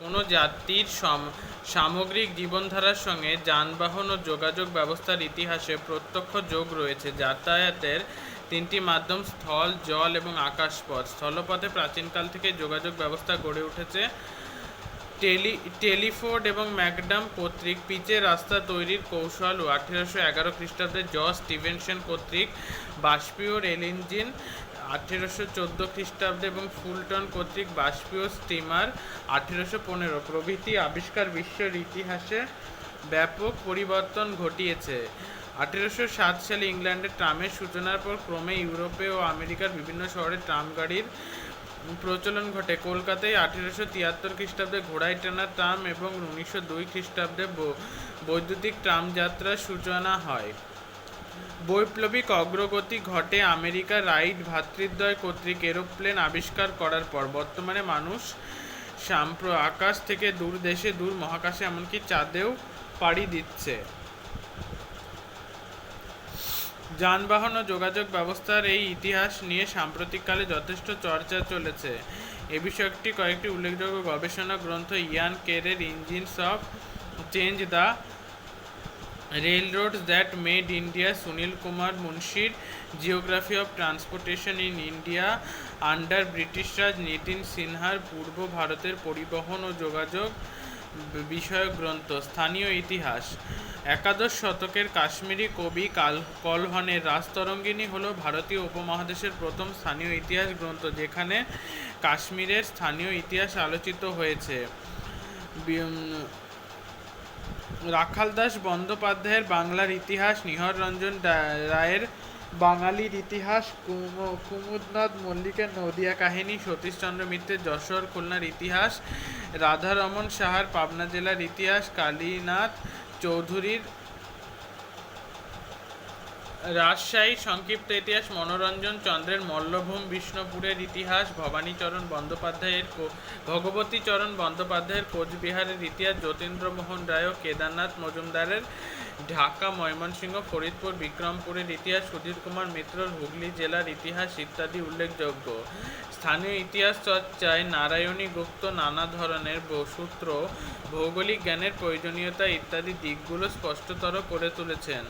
কোনো জাতির সামগ্রিক জীবনধারার সঙ্গে যানবাহন ও যোগাযোগ ব্যবস্থার ইতিহাসে প্রত্যক্ষ যোগ রয়েছে। যাতায়াতের তিনটি মাধ্যম স্থল, জল এবং আকাশপথ। স্থলপথে প্রাচীনকাল থেকে যোগাযোগ ব্যবস্থা গড়ে উঠেছে। টেলিফোর্ড এবং ম্যাকডাম কর্তৃক পিচের রাস্তা তৈরির কৌশল ও 1811 খ্রিস্টাব্দে জর্জ স্টিভেনসন কর্তৃক বাষ্পীয় রেল ইঞ্জিন 1814 খ্রিস্টাব্দে এবং ফুলটন কর্তৃক বাষ্পীয় স্টিমার 1815 প্রভৃতি আবিষ্কার বিশ্বের ইতিহাসে ব্যাপক পরিবর্তন ঘটিয়েছে। 1807 সালে ইংল্যান্ডে ট্রামের সূচনার পর ক্রমে ইউরোপে ও আমেরিকার বিভিন্ন শহরে ট্রাম গাড়ির প্রচলন ঘটে। কলকাতায় 1873 খ্রিস্টাব্দে ঘোড়ায় টানা ট্রাম এবং 1902 খ্রিস্টাব্দে বৈদ্যুতিক ট্রাম যাত্রার সূচনা হয়। বৈপ্লবিক অগ্রগতি ঘটে আমেরিকার রাইট ভ্রাতৃদ্বয় কর্তৃক এরোপ্লেন আবিষ্কার করার পর। বর্তমানে মানুষ আকাশ থেকে দূর দেশে, দূর মহাকাশে, এমনকি চাঁদেও পাড়ি দিচ্ছে। যানবাহন ও যোগাযোগ ব্যবস্থার এই ইতিহাস নিয়ে সাম্প্রতিককালে যথেষ্ট চর্চা চলেছে। এ বিষয়টি কয়েকটি উল্লেখযোগ্য গবেষণা গ্রন্থ ইয়ান কেরের engines of change, the railroads that made India, Sunil Kumar মুন্সির geography of transportation in India under British Raj, Nitin সিনহার পূর্ব ভারতের পরিবহন ও যোগাযোগ বিষয়ক গ্রন্থ। স্থানীয় ইতিহাস। একাদশ শতকের কাশ্মীরি কবি কলহনের রাজতরঙ্গিনী হল ভারতীয় উপমহাদেশের প্রথম স্থানীয় ইতিহাস গ্রন্থ, যেখানে কাশ্মীরের স্থানীয় ইতিহাস আলোচিত হয়েছে। রাখালদাস বন্দ্যোপাধ্যায়ের বাংলার ইতিহাস, নিহর রঞ্জন রায়ের বাঙালির ইতিহাস, কুমুদনাথ মল্লিকের নদিয়া কাহিনী, সতীশচন্দ্র মিত্রের যশোর খুলনার ইতিহাস, রাধারমণ সাহার পাবনা জেলার ইতিহাস, কালীনাথ চৌধুরীর রাজশাহীর সংক্ষিপ্ত ইতিহাস, মনোরঞ্জন চন্দ্রের মল্লভূম বিষ্ণুপুরের ইতিহাস, ভগবতীচরণ বন্দ্যোপাধ্যায়ের কোচবিহারের ইতিহাস, যতীন্দ্রমোহন রায় ও কেদারনাথ মজুমদারের ঢাকা, ময়মনসিংহ, ফরিদপুর, বিক্রমপুরের ইতিহাস, সুধীর কুমার মিত্রর হুগলি জেলার ইতিহাস ইত্যাদি উল্লেখযোগ্য। স্থানীয় ইতিহাস চর্চায় নারায়ণী গুপ্ত নানা ধরনের সূত্র, ভৌগোলিক জ্ঞানের প্রয়োজনীয়তা ইত্যাদি দিকগুলো স্পষ্টতর করে তুলেছেন।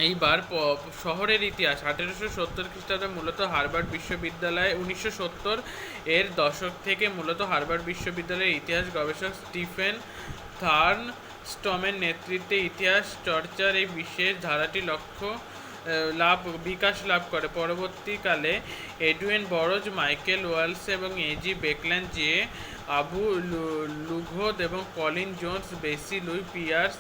এইবার শহরের ইতিহাস। 1870 খ্রিস্টাব্দে মূলত হার্ভার্ড বিশ্ববিদ্যালয়ে 1970 এর দশক থেকে মূলত হার্ভার্ড বিশ্ববিদ্যালয়ের ইতিহাস গবেষক স্টিফেন থার্নস্টমের নেতৃত্বে ইতিহাস চর্চার এই বিশেষ ধারাটি বিকাশ লাভ করে। পরবর্তীকালে এডুইন বরোজ, মাইকেল ওয়ালস এবং এজি বেকল্যান্ড, জে আবু লুঘোদ এবং কলিন জোন্স, বেসি লুই পিয়ার্স,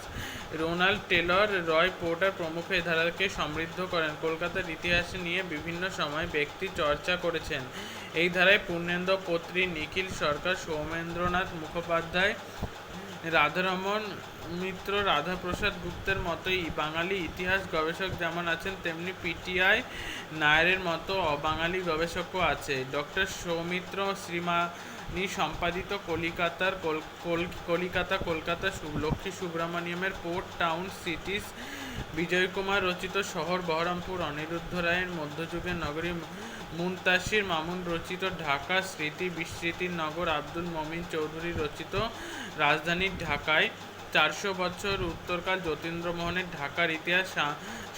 রোনাল্ড টেলর, রয় পোর্টার প্রমুখ এ ধারাকে সমৃদ্ধ করেন। কলকাতার ইতিহাস নিয়ে বিভিন্ন সময় ব্যক্তি চর্চা করেছেন। এই ধারায় পূর্ণেন্দু পত্রী, নিখিল সরকার, সৌমেন্দ্রনাথ মুখোপাধ্যায়, রাধারমণ মিত্র, রাধাপ্রসাদ গুপ্তের মতোই বাঙালি ইতিহাস গবেষক যেমন আছেন, তেমনি পিটিআই নায়ারের মতো অবাঙালি গবেষকও আছে। ডক্টর সৌমিত্র শ্রীমানি সম্পাদিত কলকাতা লক্ষ্মী সুব্রমণিয়মের port town cities, Bijoy Kumar রচিত শহর বহরমপুর, অনিরুদ্ধ রায়ের মধ্যযুগের নগরী, মুনতাসির মামুন রচিত ঢাকা স্মৃতি বিস্মৃতির নগর, আব্দুল মমিন চৌধুরী রচিত রাজধানী ঢাকায় 400 বছর উত্তরকাল, যতীন্দ্রমোহনের ঢাকার ইতিহাস,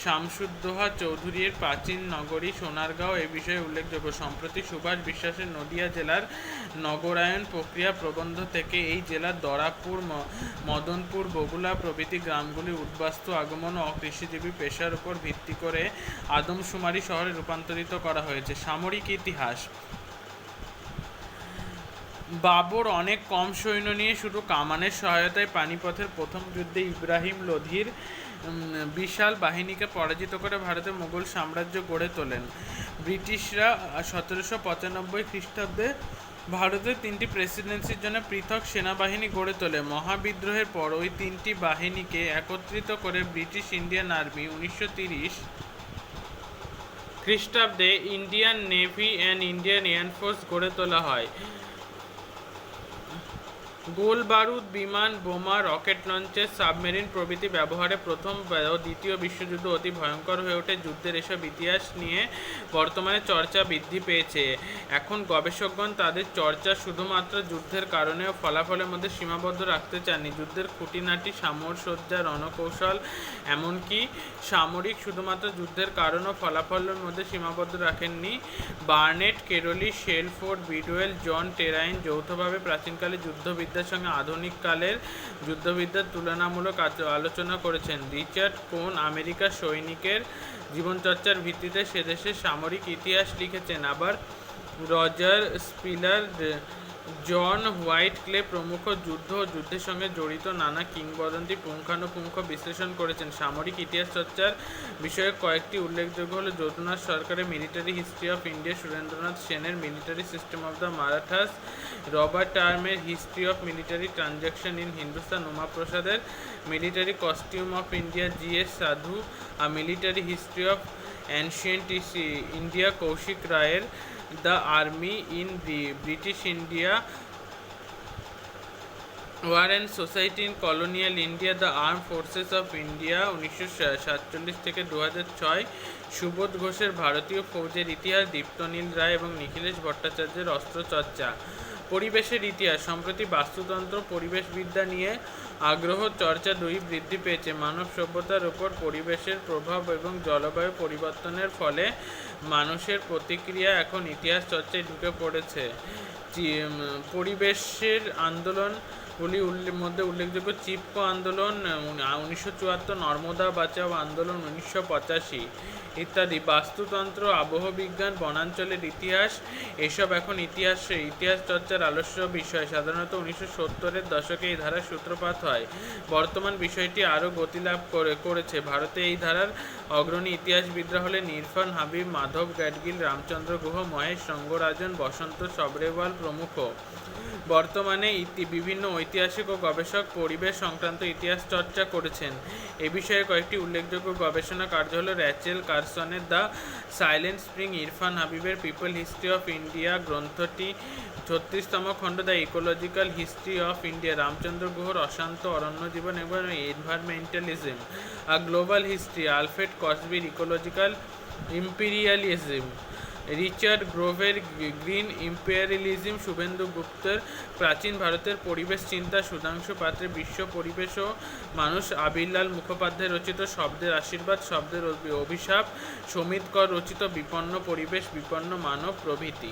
শামসুদ্দোহা চৌধুরীর প্রাচীন নগরী সোনারগাঁও এ বিষয়ে উল্লেখযোগ্য। সম্প্রতি সুভাষ বিশ্বাসের নদিয়া জেলার নগরায়ণ প্রক্রিয়া প্রবন্ধ থেকে এই জেলার দরাপুর, মদনপুর, বগুলা প্রভৃতি গ্রামগুলি উদ্বাস্তু আগমন ও কৃষিজীবী পেশার উপর ভিত্তি করে আদমশুমারি শহরে রূপান্তরিত করা হয়েছে। সামরিক ইতিহাস। বাবর অনেক কম সৈন্য নিয়ে শুধু কামানের সহায়তায় পানিপথের প্রথম যুদ্ধে ইব্রাহিম লোধির বিশাল বাহিনীকে পরাজিত করে ভারতে মুঘল সাম্রাজ্য গড়ে তোলেন। ব্রিটিশরা 1795 খ্রিস্টাব্দে ভারতের 3টি প্রেসিডেন্সির জন্য পৃথক সেনাবাহিনী গড়ে তোলে। মহাবিদ্রোহের পর ওই 3টি বাহিনীকে একত্রিত করে ব্রিটিশ ইন্ডিয়ান আর্মি 1930 খ্রিস্টাব্দে Indian navy and Indian air force গড়ে তোলা হয়। গোল বারুদ, বিমান, বোমা, রকেট লঞ্চের, সাবমেরিন প্রভৃতি ব্যবহারে প্রথম ও দ্বিতীয় বিশ্বযুদ্ধ অতি ভয়ঙ্কর হয়ে ওঠে। যুদ্ধের এসব ইতিহাস নিয়ে বর্তমানে চর্চা বৃদ্ধি পেয়েছে। এখন গবেষকগণ তাদের চর্চা শুধুমাত্র যুদ্ধের কারণে ও ফলাফলের মধ্যে সীমাবদ্ধ রাখতে চাননি। যুদ্ধের খুঁটিনাটি, সামরসজ্জা, রণকৌশল, এমনকি সামরিক শুধুমাত্র যুদ্ধের কারণ ও ফলাফলের মধ্যে সীমাবদ্ধ রাখেননি। বার্নেট, কেরলি, শেলফোর্ড, বিডওয়েল, জন টেরাইন যৌথভাবে প্রাচীনকালে যুদ্ধবিদ্যার সঙ্গে আধুনিক কালের যুদ্ধবিদ্যার তুলনামূলক আলোচনা করেছেন। রিচার্ড কোন আমেরিকার সৈনিকের জীবনচর্চার ভিত্তিতে সেদেশের সামরিক ইতিহাস লিখেছেন। আবার রজার স্পিলার, জন হোয়াইটক্লে প্রমুখ যুদ্ধ ও যুদ্ধের সঙ্গে জড়িত নানা কিংবদন্তি পুঙ্খানুপুঙ্খ বিশ্লেষণ করেছেন। সামরিক ইতিহাস চর্চার বিষয়ে কয়েকটি উল্লেখযোগ্য হল যদুনাথ সরকারের military history of India, Surendranath সেনের military system of the Marathas, Robert টার্মের history of military transaction in Hindustan, উমাপ্রসাদের military costume of India, G S. Sadhu a military history of ancient India, Kaushik রায়ের the army in British India, war and society in colonial India, the arm forces of India 1947 থেকে 2006, সুবোধ ঘোষের ভারতীয় ফৌজের ইতিহাস, দীপ্তনীল রায় এবং নিখিলেশ ভট্টাচার্যের অস্ত্রচর্চা। পরিবেশের ইতিহাস। সম্প্রতি বাস্তুতন্ত্র পরিবেশবিদ্যা নিয়ে আগ্রহ চর্চা দুই বৃদ্ধি পেয়েছে। মানব সভ্যতার উপর পরিবেশের প্রভাব এবং জলবায়ু পরিবর্তনের ফলে মানুষের প্রতিক্রিয়া এখন ইতিহাস চর্চায় ঢুকে পড়েছে। পরিবেশের আন্দোলনগুলির মধ্যে উল্লেখযোগ্য চিপকো আন্দোলন 1974, নর্মদা বাঁচাও আন্দোলন 1985 ইত্যাদি। বাস্তুতন্ত্র, আবহবিজ্ঞান, বনাঞ্চলের ইতিহাস এসব এখন ইতিহাস চর্চার আলস্য বিষয়। সাধারণত 1970-এর দশকে এই ধারার সূত্রপাত হয়। বর্তমান বিষয়টি আরও গতিলাভ করেছে। ভারতে এই ধারার অগ্রণী ইতিহাসবিদরা হলেন ইরফান হাবিব, মাধব গ্যাডগিল, রামচন্দ্র গুহ, মহেশ রঙ্গরাজন, বসন্ত সবরেওয়াল প্রমুখ। বর্তমানে বিভিন্ন ঐতিহাসিক ও গবেষক পরিবেশ সংক্রান্ত ইতিহাস চর্চা করেছেন। এ বিষয়ে কয়েকটি উল্লেখযোগ্য গবেষণা কার্য হল র্যাচেল কারসনের দ্য সাইলেন্ট স্প্রিং, ইরফান হাবিবের পিপল হিস্ট্রি অফ ইন্ডিয়া গ্রন্থটি 36তম খণ্ড, the ecological history of India, Ramchandra গুহর অশান্ত অরণ্য জীবন এবং environmentalism, a global history, Alfred কসবির ইকোলজিক্যাল ইম্পিরিয়ালিজম, রিচার্ড গ্রোভের গ্রিন ইম্পেরিয়ালিজম, শুভেন্দু গুপ্তের প্রাচীন ভারতের পরিবেশ চিন্তা, সুধাংশু পাত্রের বিশ্ব পরিবেশ ও মানুষ, আবিরলাল মুখোপাধ্যায় রচিত শব্দের আশীর্বাদ, শব্দের অভিশাপ, সমিত কর রচিত বিপন্ন পরিবেশ, বিপন্ন মানব প্রভৃতি।